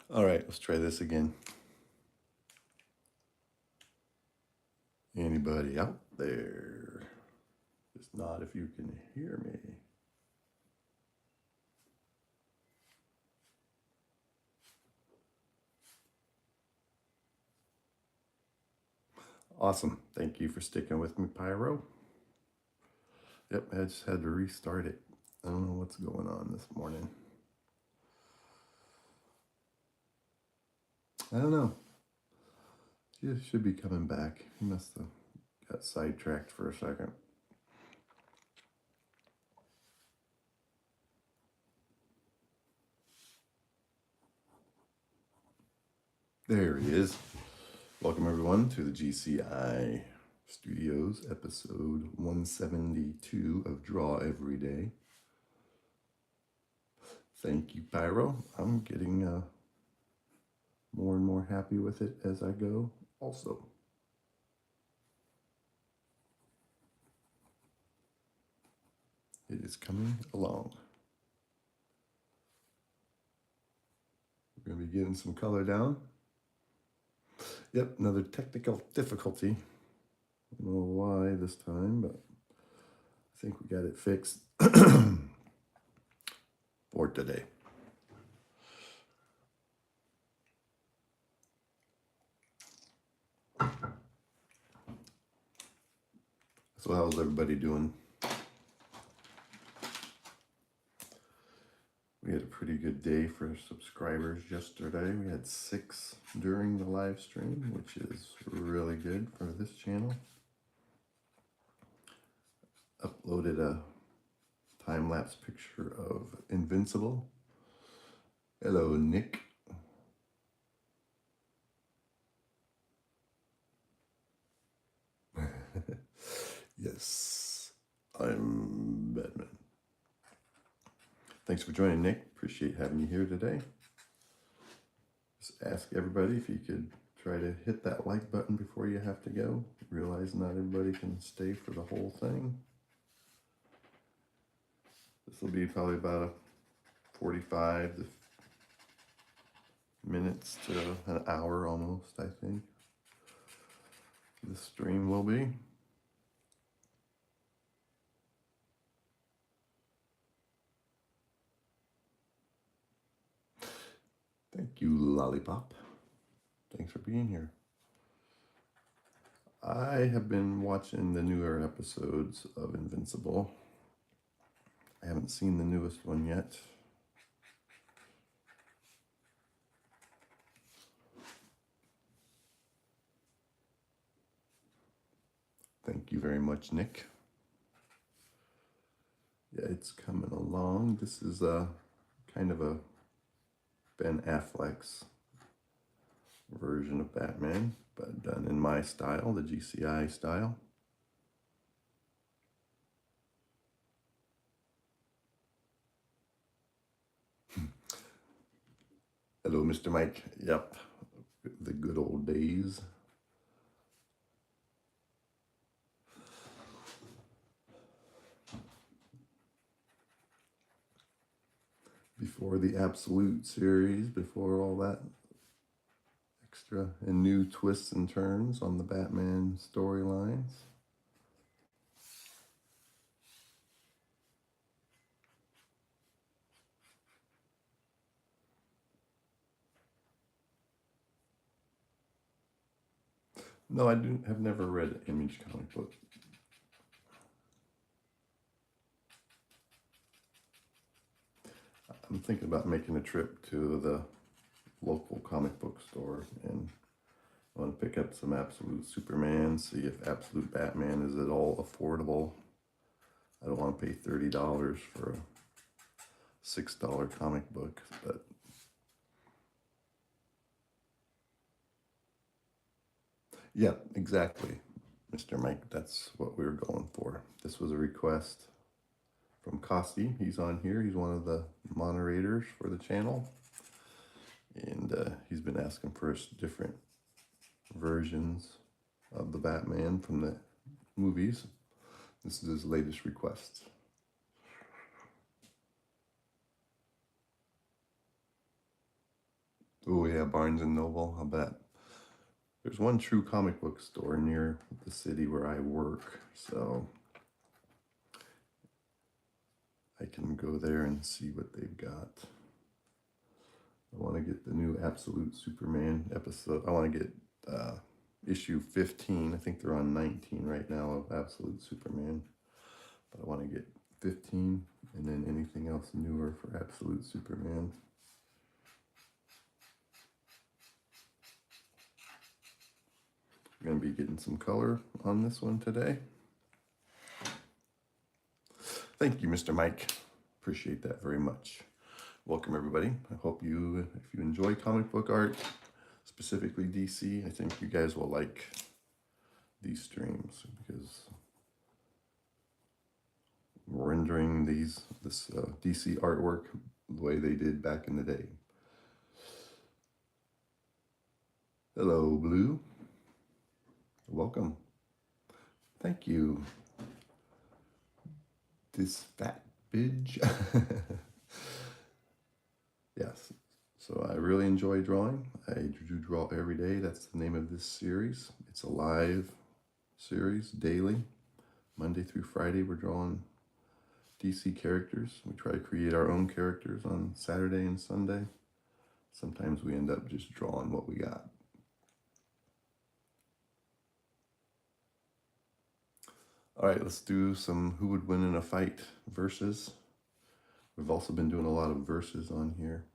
All right, let's try this again. Anybody out there? Just nod if you can hear me. Awesome. Thank you for sticking with me, Pyro. Yep, I just had to restart it. I don't know what's going on this morning. I don't know. He should be coming back. He must have got sidetracked for a second. There he is. Welcome everyone to the GCI Studios, episode 172 of Draw Every Day. Thank you, Pyro. I'm getting more and more happy with it as I go also. It is coming along. We're going to be getting some color down. Yep, another technical difficulty. I don't know why this time, but I think we got it fixed for today. So how's everybody doing? We had a pretty good day for subscribers yesterday. We had 6 during the live stream, which is really good for this channel. Uploaded a time-lapse picture of Invincible. Hello, Nick. Yes, I'm Batman. Thanks for joining, Nick. Appreciate having you here today. Just ask everybody if you could try to hit that like button before you have to go. Realize not everybody can stay for the whole thing. This will be probably about a 45 minutes to an hour almost, I think. This stream will be. Thank you, Lollipop. Thanks for being here. I have been watching the newer episodes of Invincible. I haven't seen the newest one yet. Thank you very much, Nick. Yeah, it's coming along. This is a kind of a Ben Affleck's version of Batman, but done in my style, the GCI style. Hello, Mr. Mike. Yep, the good old days. Before the Absolute series, before all that extra and new twists and turns on the Batman storylines. No, I have never read an Image comic book. I'm thinking about making a trip to the local comic book store, and I want to pick up some Absolute Superman, see if Absolute Batman is at all affordable. I don't want to pay $30 for a $6 comic book, but yeah, exactly, Mr. Mike. That's what we were going for. This was a request from Costi. He's on here. He's one of the moderators for the channel, and he's been asking for us different versions of the Batman from the movies. This is his latest request. Oh yeah, Barnes and Noble, I'll bet. There's one true comic book store near the city where I work, so I can go there and see what they've got. I want to get the new Absolute Superman episode. I want to get issue 15. I think they're on 19 right now of Absolute Superman. But I want to get 15 and then anything else newer for Absolute Superman. We're going to be getting some color on this one today. Thank you, Mr. Mike. Appreciate that very much. Welcome, everybody. I hope if you enjoy comic book art, specifically DC, I think you guys will like these streams because rendering this DC artwork the way they did back in the day. Hello, Blue. Welcome. Thank you. This fat bitch. Yes. So I really enjoy drawing. I do draw every day. That's the name of this series. It's a live series, daily. Monday through Friday, we're drawing DC characters. We try to create our own characters on Saturday and Sunday. Sometimes we end up just drawing what we got. All right, let's do some who would win in a fight versus. We've also been doing a lot of verses on here.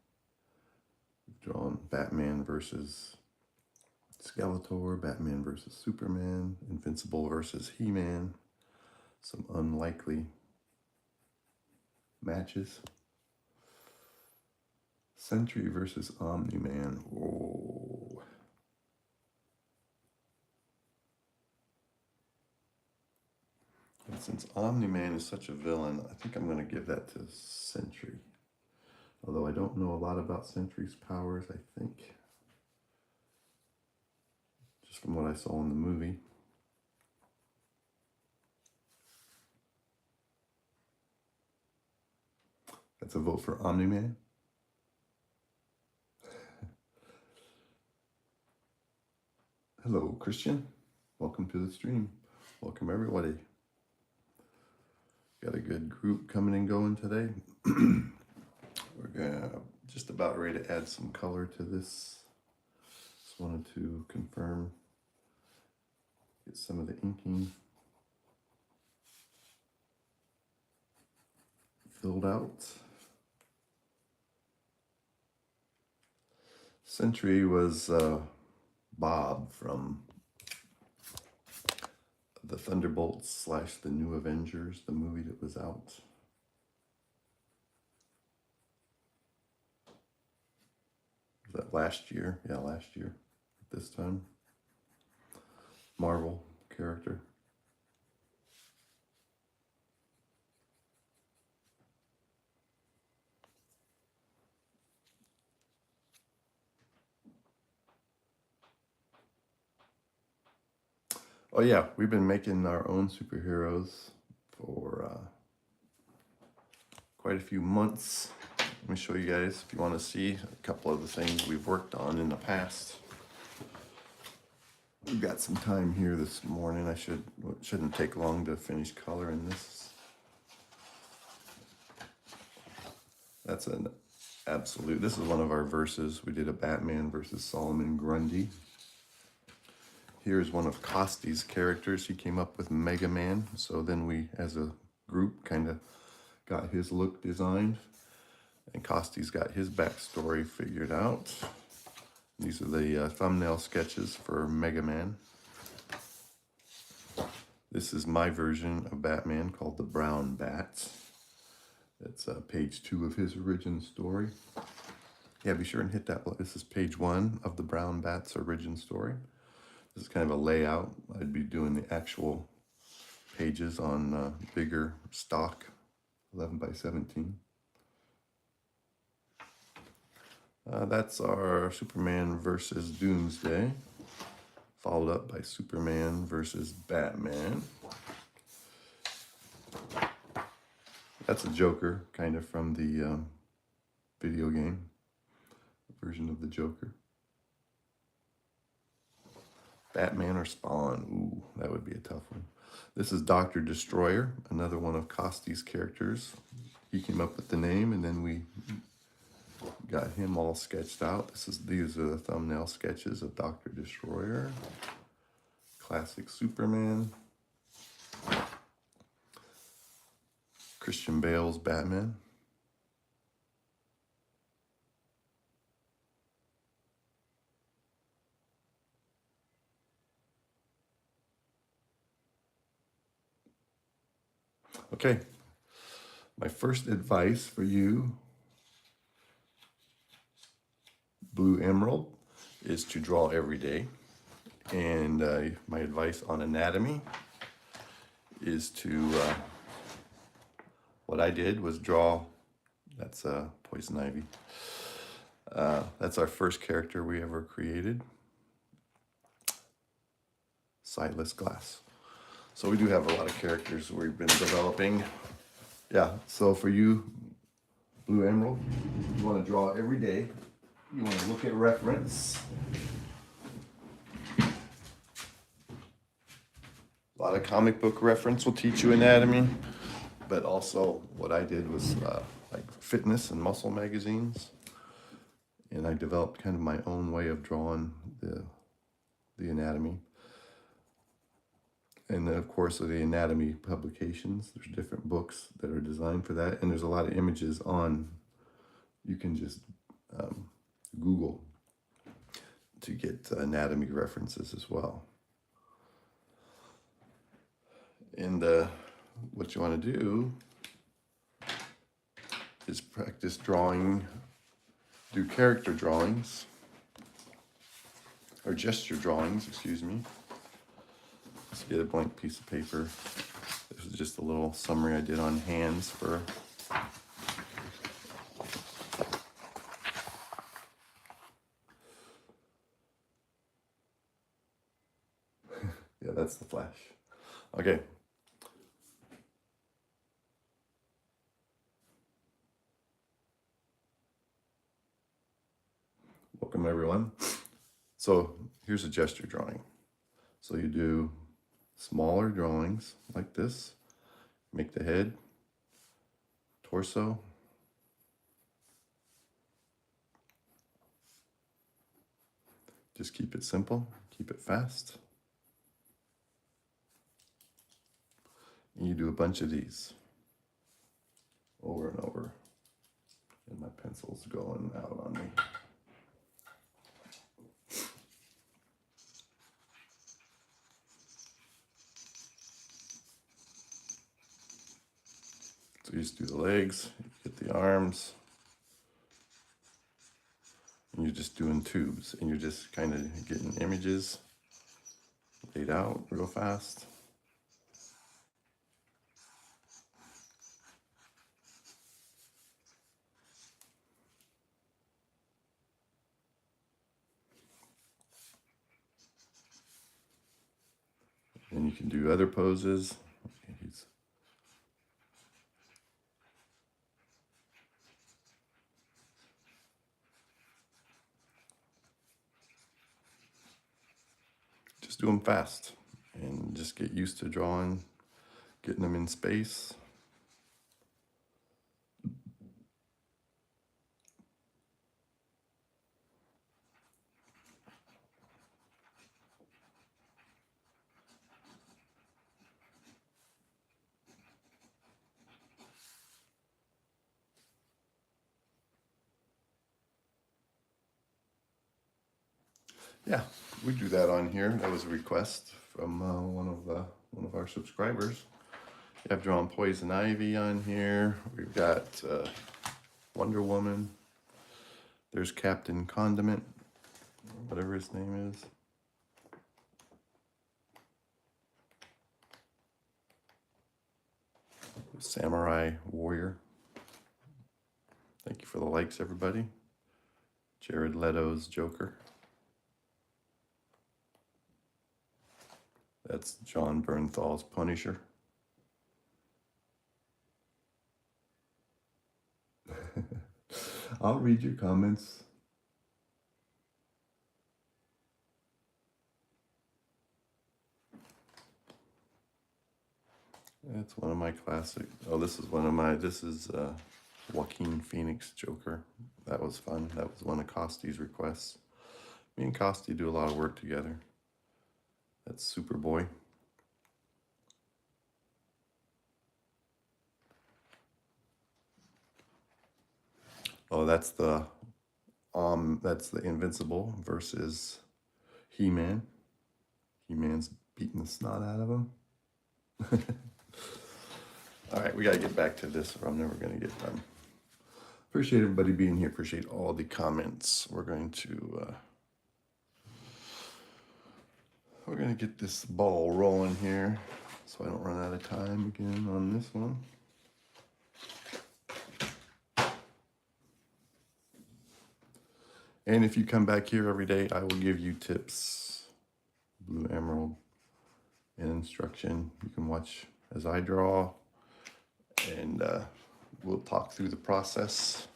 We've drawn Batman versus Skeletor, Batman versus Superman, Invincible versus He-Man. Some unlikely matches. Sentry versus Omni-Man. Whoa. And since Omni-Man is such a villain, I think I'm going to give that to Sentry. Although I don't know a lot about Sentry's powers, I think. Just from what I saw in the movie. That's a vote for Omni-Man. Hello, Christian. Welcome to the stream. Welcome, everybody. Got a good group coming and going today. We're just about ready to add some color to this. Just wanted to confirm, get some of the inking filled out. Sentry was Bob from the Thunderbolts / the New Avengers, the movie that was out. Was that last year? Yeah, last year at this time. Marvel character. Oh yeah, we've been making our own superheroes for quite a few months. Let me show you guys if you want to see a couple of the things we've worked on in the past. We've got some time here this morning. It shouldn't take long to finish coloring this. That's an absolute, this is one of our verses. We did a Batman versus Solomon Grundy. Here's one of Costy's characters. He came up with Mega Man. So then we, as a group, kind of got his look designed. And Costy's got his backstory figured out. These are the thumbnail sketches for Mega Man. This is my version of Batman called the Brown Bat. It's page 2 of his origin story. Yeah, be sure and hit that. This is page 1 of the Brown Bat's origin story. This is kind of a layout. I'd be doing the actual pages on bigger stock, 11 by 17. That's our Superman versus Doomsday, followed up by Superman versus Batman. That's a Joker, kind of from the video game. version of the Joker. Batman or Spawn? Ooh, that would be a tough one. This is Dr. Destroyer, another one of Costy's characters. He came up with the name, and then we got him all sketched out. These are the thumbnail sketches of Dr. Destroyer. Classic Superman. Christian Bale's Batman. Okay, my first advice for you, Blue Emerald, is to draw every day. And my advice on anatomy is to, what I did was draw, that's Poison Ivy. That's our first character we ever created. Sightless Glass. So we do have a lot of characters we've been developing. Yeah, so for you, Blue Emerald, you want to draw every day. You want to look at reference. A lot of comic book reference will teach you anatomy, but also what I did was like fitness and muscle magazines. And I developed kind of my own way of drawing the anatomy. And then, of course, the anatomy publications. There's different books that are designed for that. And there's a lot of images on, you can just Google to get anatomy references as well. And what you want to do is practice drawing, do character drawings, or gesture drawings, excuse me. Let's get a blank piece of paper. This is just a little summary I did on hands for yeah, that's the flash. Okay. Welcome everyone. So here's a gesture drawing. So you do smaller drawings like this. Make the head, torso, just keep it simple, keep it fast. And you do a bunch of these over and over. And my pencil's going out on me. So you just do the legs, get the arms, and you're just doing tubes, and you're just kind of getting images laid out real fast. And you can do other poses. Just do them fast and just get used to drawing, getting them in space. Yeah, we do that on here. That was a request from one of our subscribers. I've drawn Poison Ivy on here. We've got Wonder Woman. There's Captain Condiment, whatever his name is. Samurai Warrior. Thank you for the likes, everybody. Jared Leto's Joker. That's John Bernthal's Punisher. I'll read your comments. That's one of my classic. Oh, this is one of my, this is Joaquin Phoenix Joker. That was fun. That was one of Costy's requests. Me and Costy do a lot of work together. That's Superboy. Oh, that's the Invincible versus He-Man. He-Man's beating the snot out of him. All right, we got to get back to this or I'm never going to get done. Appreciate everybody being here. Appreciate all the comments. We're going to get this ball rolling here so I don't run out of time again on this one. And if you come back here every day, I will give you tips, Blue Emerald, and instruction. You can watch as I draw, and we'll talk through the process.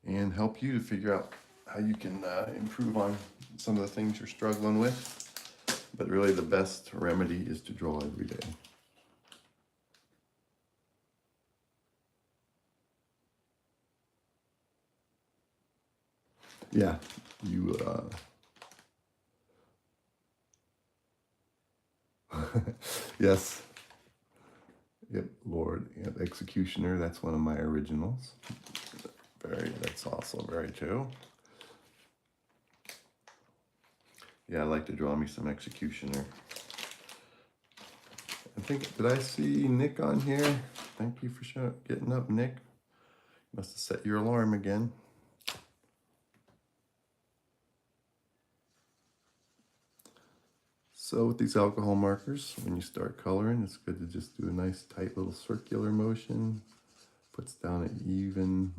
And help you to figure out how you can improve on some of the things you're struggling with. But really the best remedy is to draw every day. Yeah, you, yes. Yep, Lord, yep, Executioner, that's one of my originals. That's also very true. Yeah, I like to draw me some Executioner. I think, did I see Nick on here? Thank you for getting up, Nick. Must have set your alarm again. So with these alcohol markers, when you start coloring, it's good to just do a nice tight little circular motion. Puts down an even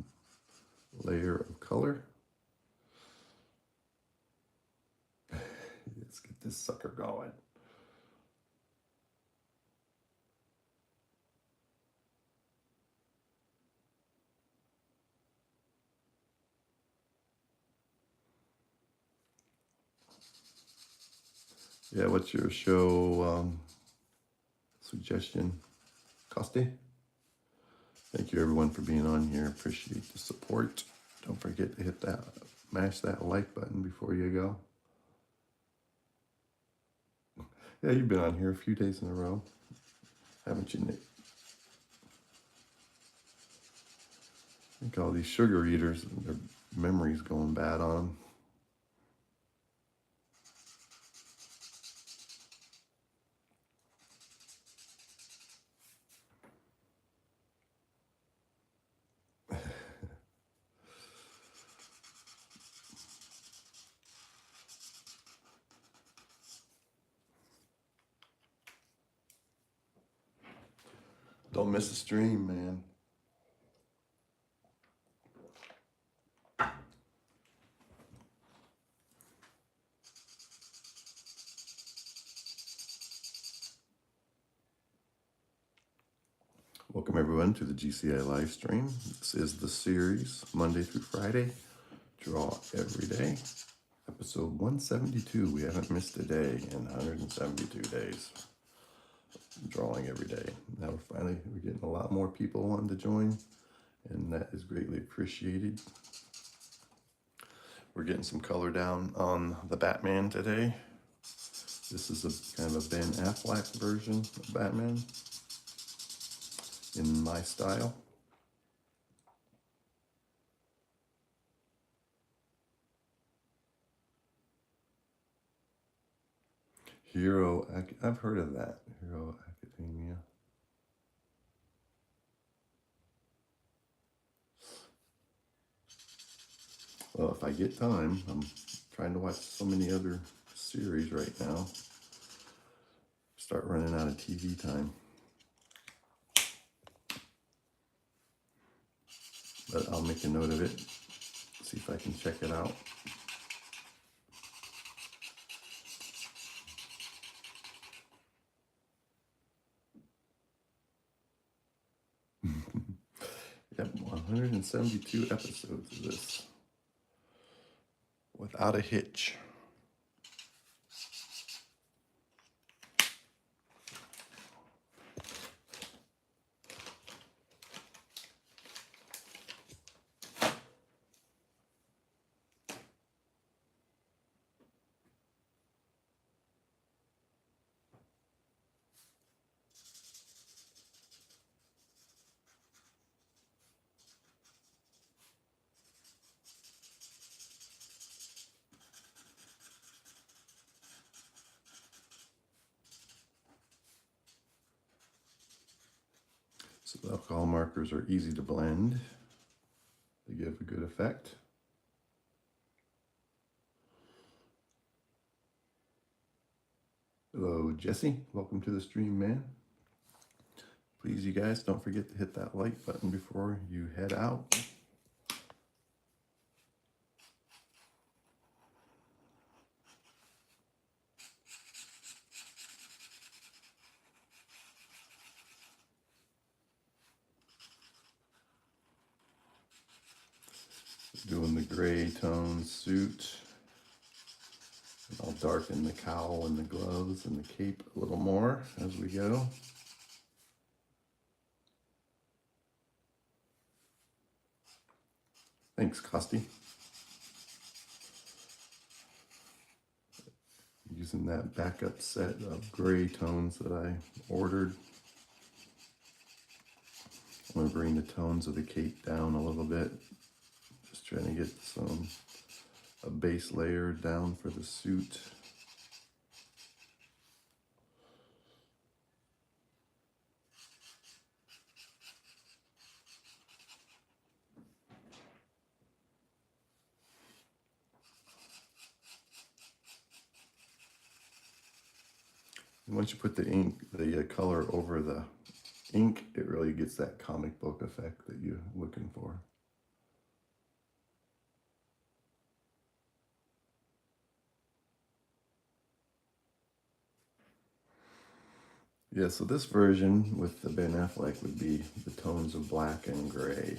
layer of color. Let's get this sucker going. Yeah, what's your show suggestion, Costi? Thank you everyone for being on here. Appreciate the support. Don't forget to mash that like button before you go. Yeah, you've been on here a few days in a row, haven't you, Nick? I think all these sugar eaters, their memory's going bad on them. Don't miss the stream, man. Welcome everyone to the GCI live stream. This is the series, Monday through Friday. Draw every day. Episode 172. We haven't missed a day in 172 days. Drawing every day. Now we're getting a lot more people wanting to join, and that is greatly appreciated. We're getting some color down on the Batman today. This is a kind of a Ben Affleck version of Batman in my style. I've heard of that, Hero Academia. Well, if I get time, I'm trying to watch so many other series right now. Start running out of TV time. But I'll make a note of it, see if I can check it out. Yep, 172 episodes of this. Without a hitch. So the alcohol markers are easy to blend. They give a good effect. Hello, Jesse. Welcome to the stream, man. Please, you guys, don't forget to hit that like button before you head out. Doing the gray tone suit. And I'll darken the cowl and the gloves and the cape a little more as we go. Thanks, Costi. Using that backup set of gray tones that I ordered. I'm going to bring the tones of the cape down a little bit. Just trying to get a base layer down for the suit. And once you put the color over the ink, it really gets that comic book effect that you're looking for. Yeah, so this version with the Ben Affleck would be the tones of black and gray.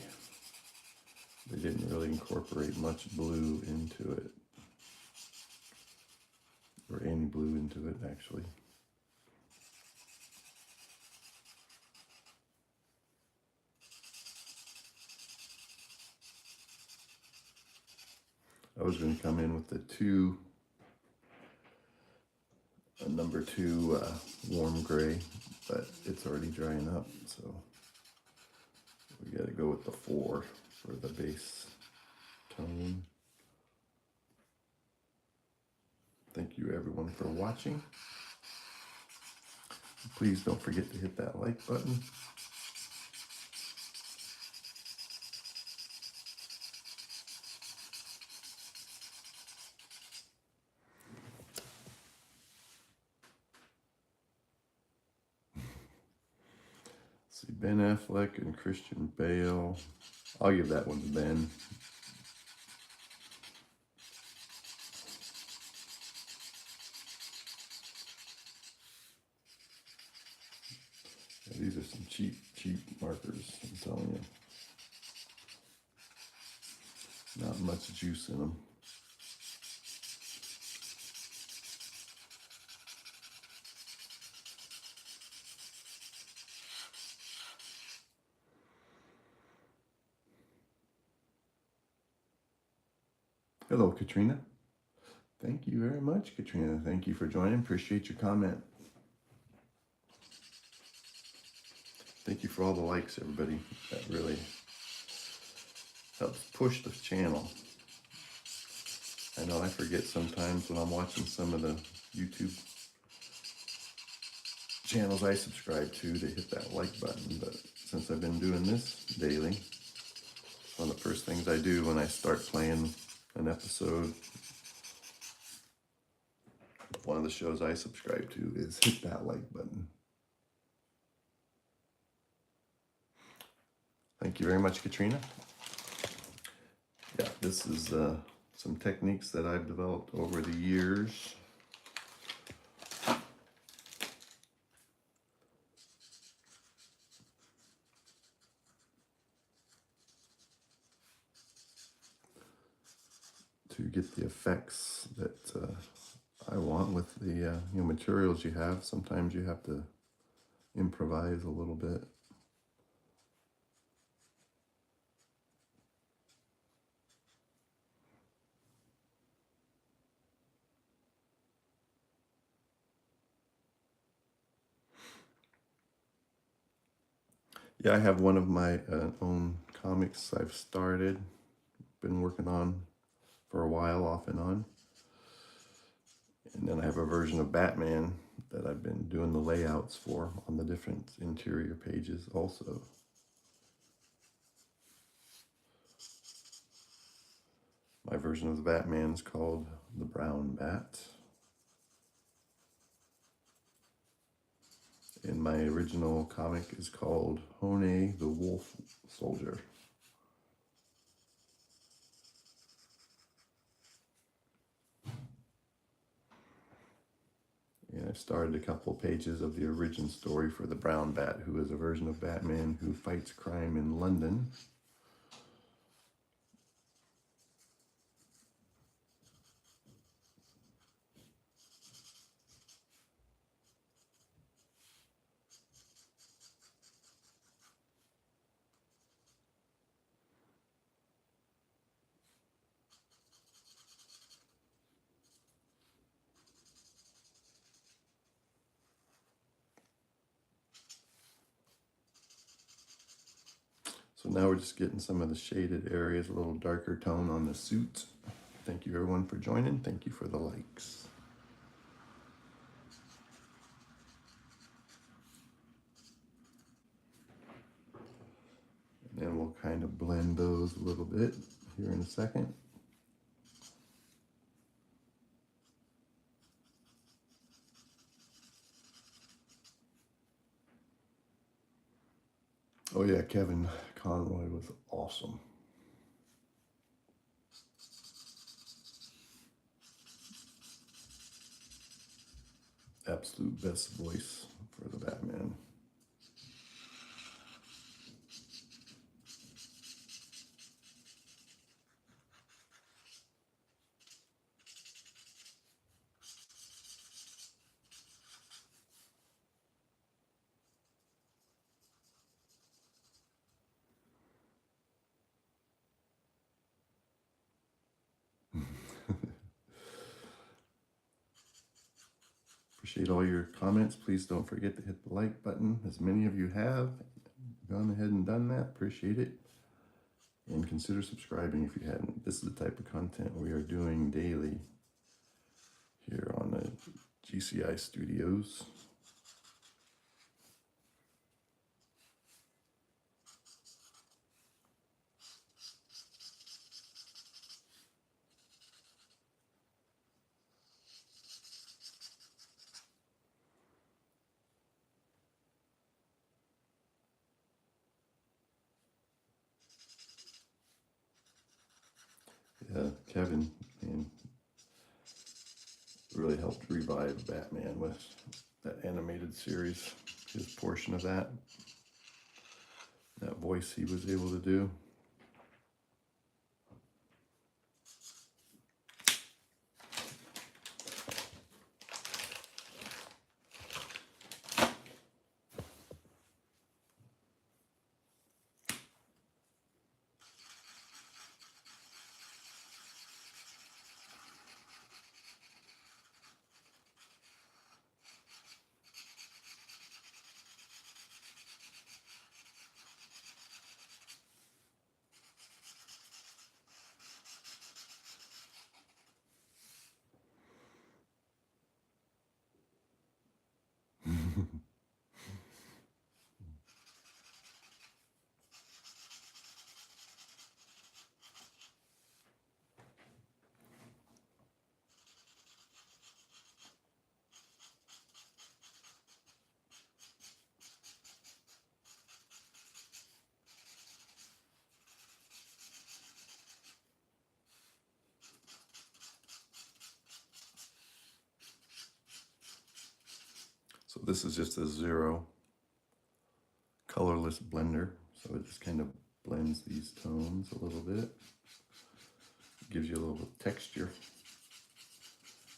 They didn't really incorporate much blue into it. Or any blue into it, actually. I was going to come in with the number 2 warm gray, but it's already drying up, so we got to go with the 4 for the base tone. Thank you everyone for watching. Please don't forget to hit that like button. See, Ben Affleck and Christian Bale. I'll give that one to Ben. Yeah, these are some cheap markers, I'm telling you. Not much juice in them. Hello, Katrina. Thank you very much, Katrina. Thank you for joining. Appreciate your comment. Thank you for all the likes, everybody. That really helps push the channel. I know I forget sometimes when I'm watching some of the YouTube channels I subscribe to hit that like button, but since I've been doing this daily, one of the first things I do when I start playing an episode, one of the shows I subscribe to, is hit that like button. Thank you very much, Katrina. Yeah, this is some techniques that I've developed over the years. To get the effects that I want with the materials you have. Sometimes you have to improvise a little bit. Yeah, I have one of my own comics I've started, been working on for a while, off and on. And then I have a version of Batman that I've been doing the layouts for on the different interior pages also. My version of the Batman is called the Brown Bat. And my original comic is called Hone the Wolf Soldier. And I started a couple pages of the origin story for the Brown Bat, who is a version of Batman who fights crime in London. So now we're just getting some of the shaded areas, a little darker tone on the suit. Thank you everyone for joining. Thank you for the likes. And then we'll kind of blend those a little bit here in a second. Oh yeah, Kevin Conroy was awesome. Absolute best voice for the Batman. Appreciate all your comments. Please don't forget to hit the like button. As many of you have gone ahead and done that, appreciate it. And consider subscribing if you hadn't. This is the type of content we are doing daily here on the GCI Studios. Yeah, Kevin really helped revive Batman with that animated series, his portion of that voice he was able to do. So this is just a zero colorless blender. So it just kind of blends these tones a little bit. Gives you a little texture.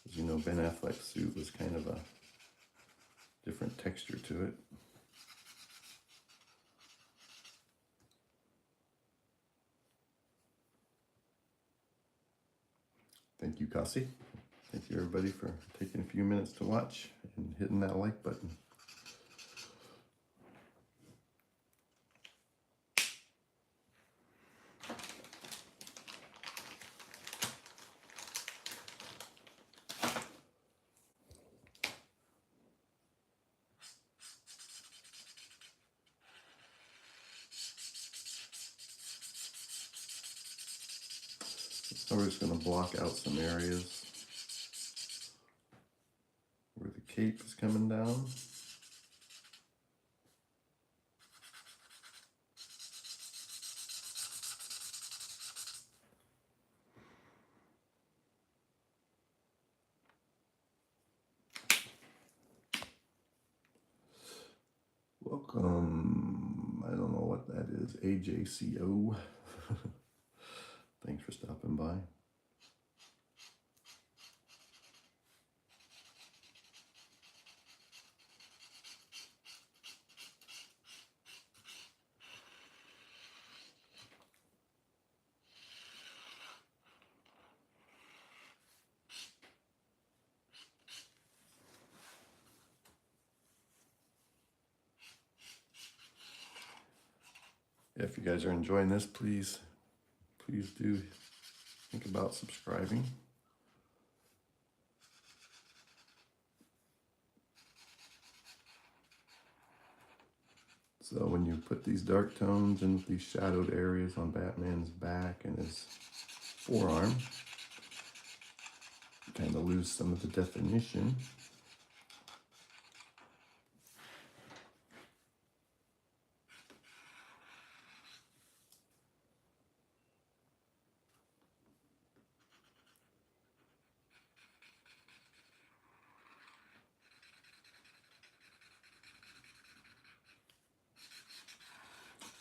As you know, Ben Affleck's suit was kind of a different texture to it. Thank you, Kasi. Thank you, everybody, for taking a few minutes to watch and hitting that like button. So we're just going to block out some areas where the cape is coming down. Welcome. I don't know what that is. AJCO. Thanks for stopping by. If you guys are enjoying this, please do think about subscribing. So when you put these dark tones and these shadowed areas on Batman's back and his forearm, you kind of lose some of the definition.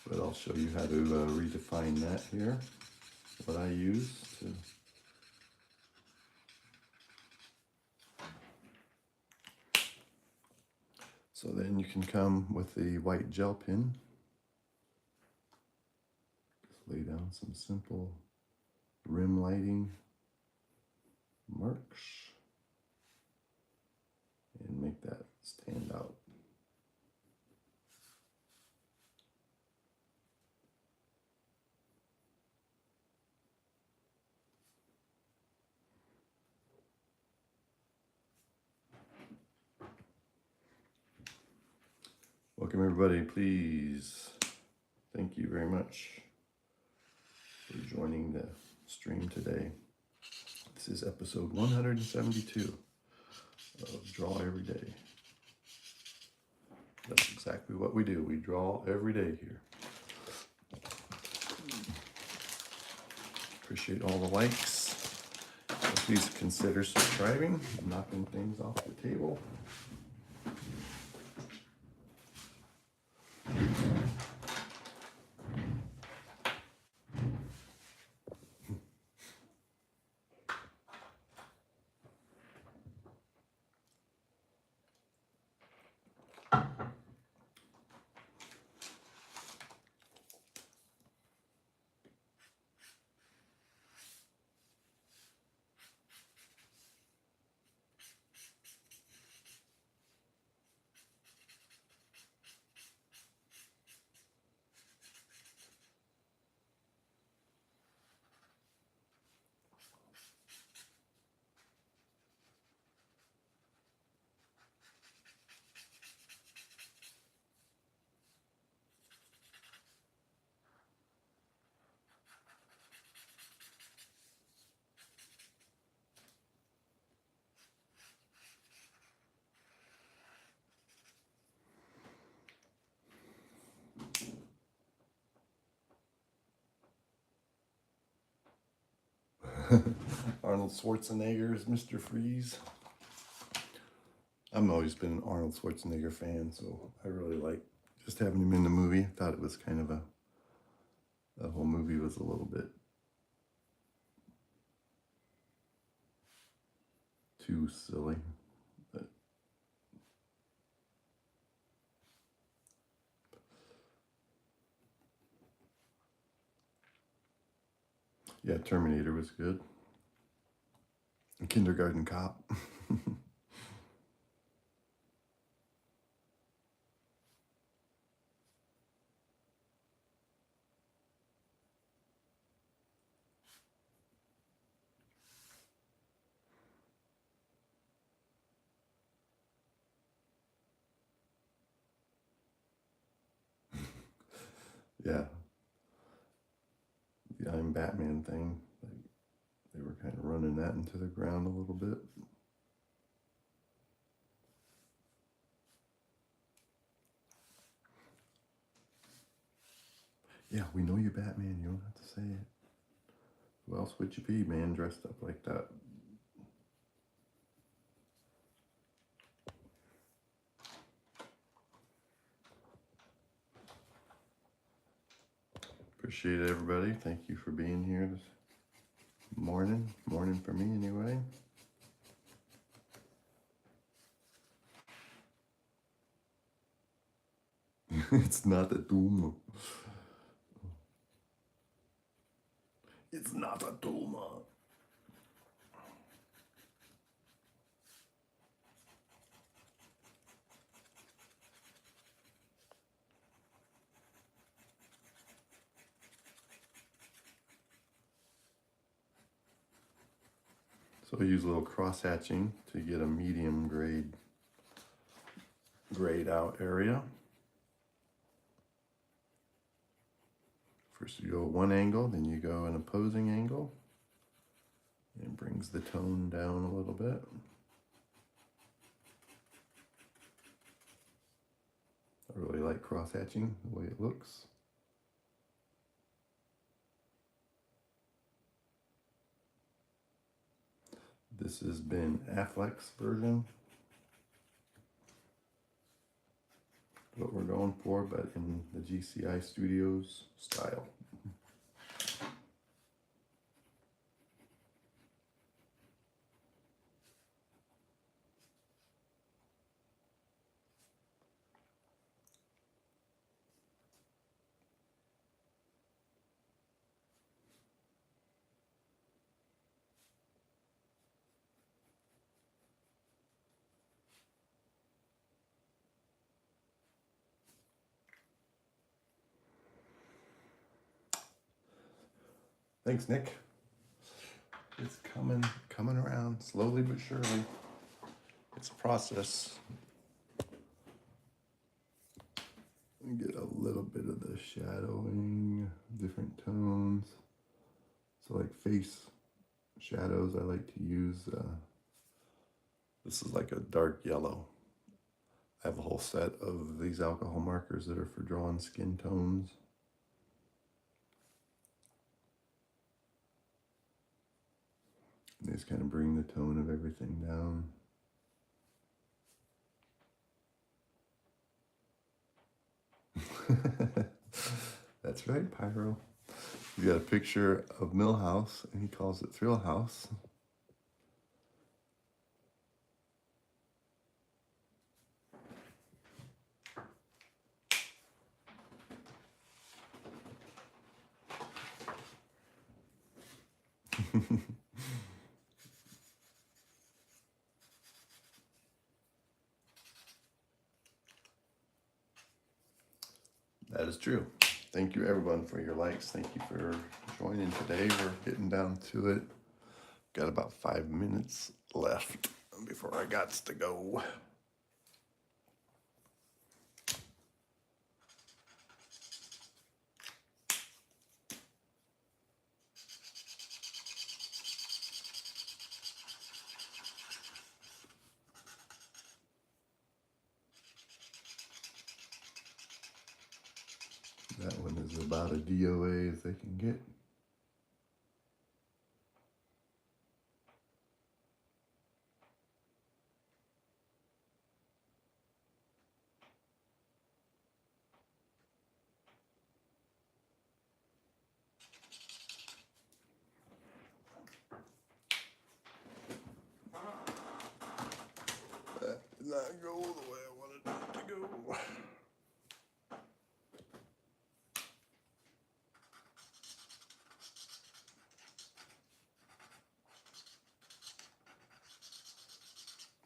But I'll show you how to redefine that here, what I use to so then you can come with the white gel pen, just lay down some simple rim lighting marks and make that stand out. Welcome everybody, please. Thank you very much for joining the stream today. This is episode 172 of Draw Every Day. That's exactly what we do. We draw every day here. Appreciate all the likes. So please consider subscribing, knocking things off the table. Arnold Schwarzenegger is Mr. Freeze. I've always been an Arnold Schwarzenegger fan, so I really like just having him in the movie. I thought it was kind of the whole movie was a little bit too silly. But yeah, Terminator was good. And Kindergarten Cop. Yeah. The I'm Batman thing. Kind of running that into the ground a little bit. Yeah, we know you're Batman. You don't have to say it. Who else would you be, man, dressed up like that? Appreciate it, everybody. Thank you for being here this morning. Morning for me, anyway. It's not a tumor. It's not a tumor. So I use a little cross hatching to get a medium grayed out area. First you go one angle, then you go an opposing angle. And it brings the tone down a little bit. I really like cross hatching, the way it looks. This has been AFFLECK's version. What we're going for, but in the GCI Studios style. Thanks, Nick. It's coming around slowly but surely. It's a process. Get a little bit of the shadowing, different tones. So like face shadows, I like to use, this is like a dark yellow. I have a whole set of these alcohol markers that are for drawing skin tones. And they just kind of bring the tone of everything down. That's right, Pyro. He's got a picture of Millhouse, and he calls it Thrill House. That is true. Thank you, everyone, for your likes. Thank you for joining today. We're getting down to it. Got about 5 minutes left before I got to go. That one is about a DOA as they can get. That did not go the way I wanted it to go.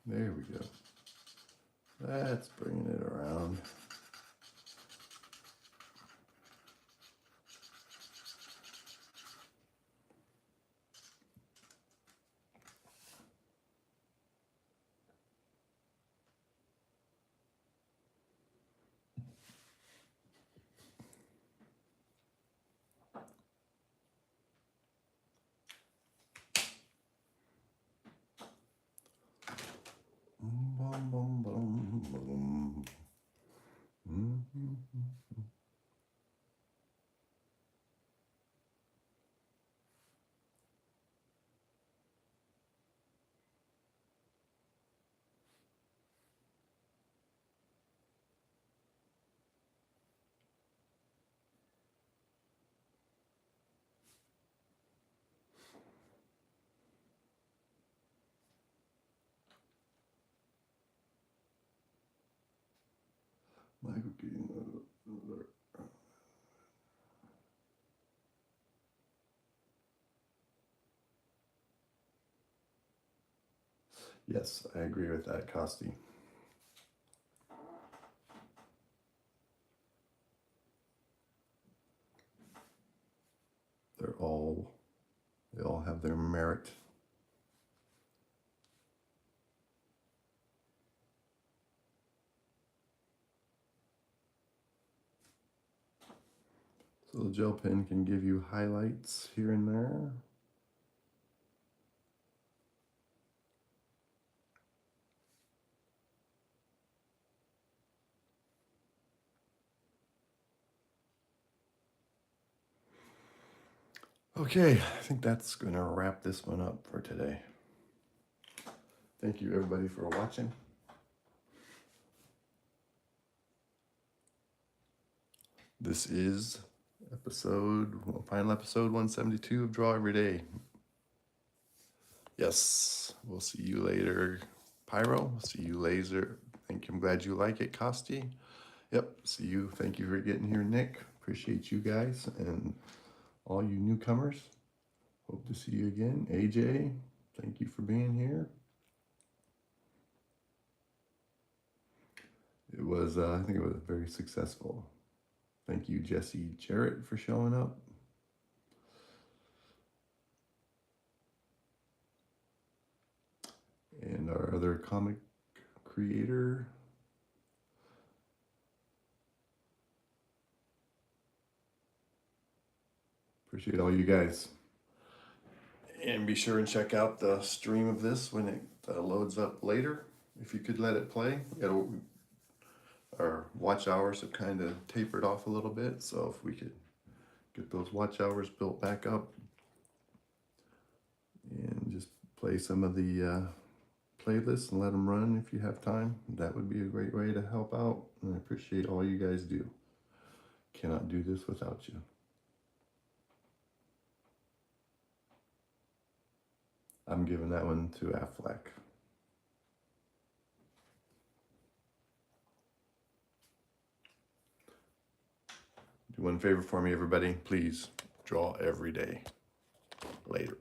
There we go. That's bringing it around. Michael Keaton. Yes, I agree with that, Costi. They all have their merit. So the gel pen can give you highlights here and there. Okay, I think that's going to wrap this one up for today. Thank you everybody for watching. This is final episode 172 of Draw Every Day. Yes, we'll see you later, Pyro. See you later. Thank you. I'm glad you like it, Costi. Yep, see you. Thank you for getting here, Nick. Appreciate you guys and all you newcomers. Hope to see you again. AJ, thank you for being here. It was, I think it was very successful. Thank you, Jesse Jarrett, for showing up. And our other comic creator. Appreciate all you guys. And be sure and check out the stream of this when it loads up later. If you could let it play. Our watch hours have kind of tapered off a little bit, so if we could get those watch hours built back up and just play some of the playlists and let them run if you have time, that would be a great way to help out. And I appreciate all you guys do. Cannot do this without you. I'm giving that one to AFFLECK. Do one favor for me, everybody. Please draw every day. Later.